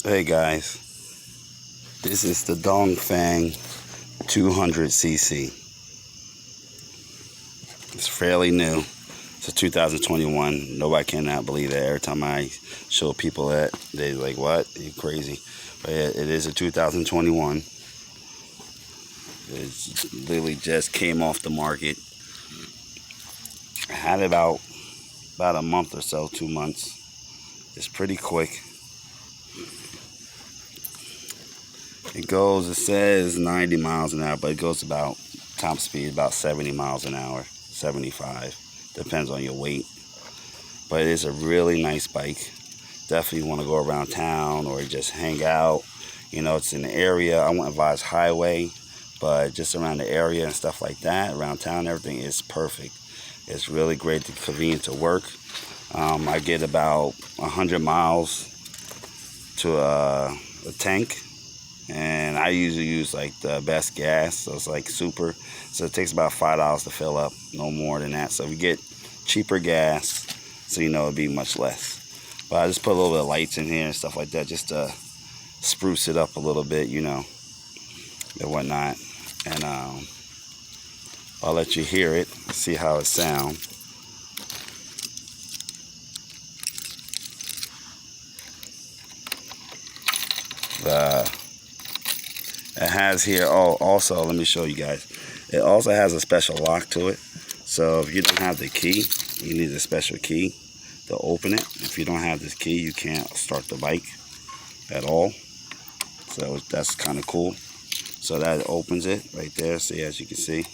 Hey guys, this is the Fang 200cc. It's fairly new. It's a 2021. Nobody cannot believe that. Every time I show people that, they're like, "What? You crazy?" But it is a 2021. It literally just came off the market. I had it about a month or so, 2 months. It's pretty quick. It says 90 miles an hour, but it goes about top speed about 70 miles an hour, 75. Depends on your weight. But it is a really nice bike. Definitely want to go around town or just hang out. It's in the area. I wouldn't advise highway, but just around the area and stuff like that, around town, everything is perfect. It's really great to convenient to work. I get about 100 miles to a tank. And I usually use like the best gas, so it's like super. So it takes about $5 to fill up, no more than that. So if you get cheaper gas, so it'd be much less. But I just put a little bit of lights in here and stuff like that just to spruce it up a little bit, and whatnot. And I'll let you hear it, see how it sounds. It has here, also, let me show you guys. It also has a special lock to it. So if you don't have the key, you need a special key to open it. If you don't have this key, you can't start the bike at all. So that's kind of cool. So that opens it right there, see, as you can see.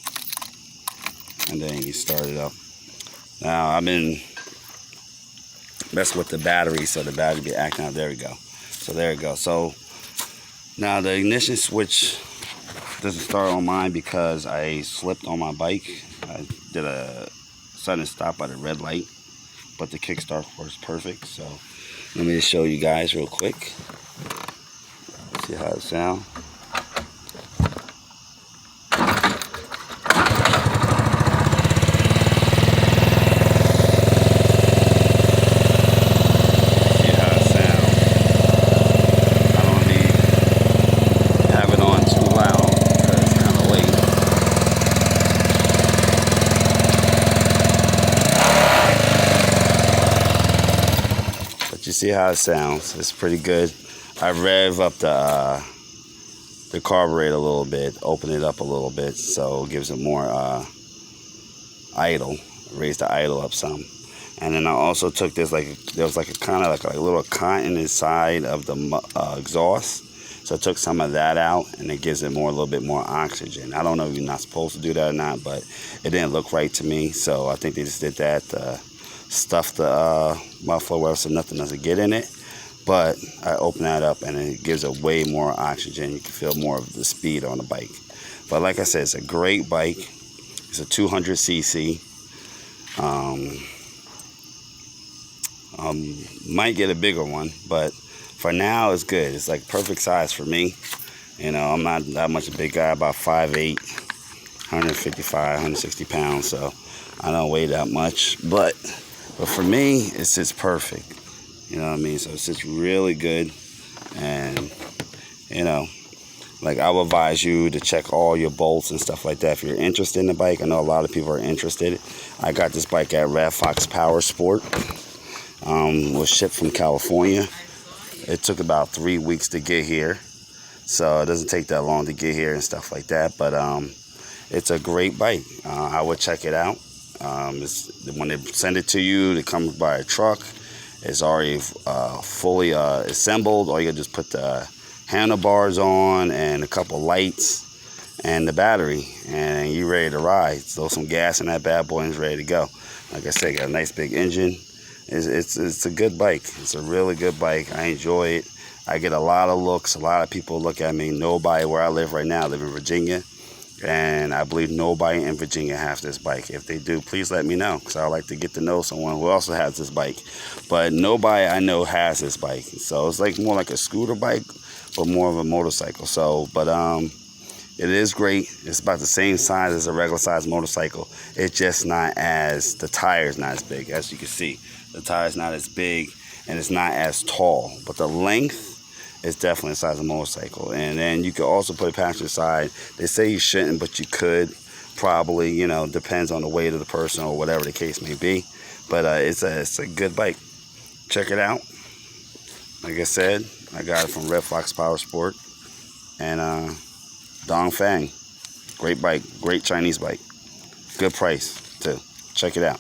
And then you start it up. Now, I've been messing with the battery, so the battery be acting out. There we go. So there we go. So now the ignition switch doesn't start on mine because I slipped on my bike. I did a sudden stop at a red light, but the kickstart works perfect. So let me just show you guys real quick. See how it sounds. You see how it sounds. It's pretty good. I rev up the carburetor a little bit, open it up a little bit, so it gives it more idle. Raise the idle up some. And then I also took this, there was like a kind of like a little cotton inside of the exhaust. So I took some of that out, and it gives it a little bit more oxygen. I don't know if you're not supposed to do that or not, but it didn't look right to me. So I think they just did that. Stuff the muffler where so nothing doesn't get in it, but I open that up and it gives it way more oxygen. You can feel more of the speed on the bike. But like I said, it's a great bike. It's a 200cc. Might get a bigger one, but for now it's good. It's like perfect size for me. I'm not that much a big guy, about 5'8", 155, 160 pounds, so I don't weigh that much, but for me, it's just perfect. You know what I mean? So it's just really good. And, I would advise you to check all your bolts and stuff like that. If you're interested in the bike, I know a lot of people are interested. I got this bike at Red Fox Power Sport. Was shipped from California. It took about 3 weeks to get here. So it doesn't take that long to get here and stuff like that. But it's a great bike. I would check it out. When they send it to you, it comes by a truck. It's already fully assembled. All you gotta just put the handlebars on and a couple lights and the battery, and you're ready to ride. Throw some gas in that bad boy and it's ready to go. Like I said, got a nice big engine. It's a good bike. It's a really good bike. I enjoy it. I get a lot of looks. A lot of people look at me. Nobody where I live right now. I live in Virginia. And I believe nobody in Virginia has this bike. If they do, please let me know, because I like to get to know someone who also has this bike. But nobody I know has this bike. So it's like more like a scooter bike, but more of a motorcycle. So, but it is great. It's about the same size as a regular size motorcycle. It's just not as, the tire's not as big. As you can see, the tire's not as big and it's not as tall. But the length It's definitely the size of a motorcycle. And then you could also put a passenger side. They say you shouldn't, but you could. Probably, you know, depends on the weight of the person or whatever the case may be. But it's a good bike. Check it out. Like I said, I got it from Red Fox Power Sport. And Fang. Great bike. Great Chinese bike. Good price, too. Check it out.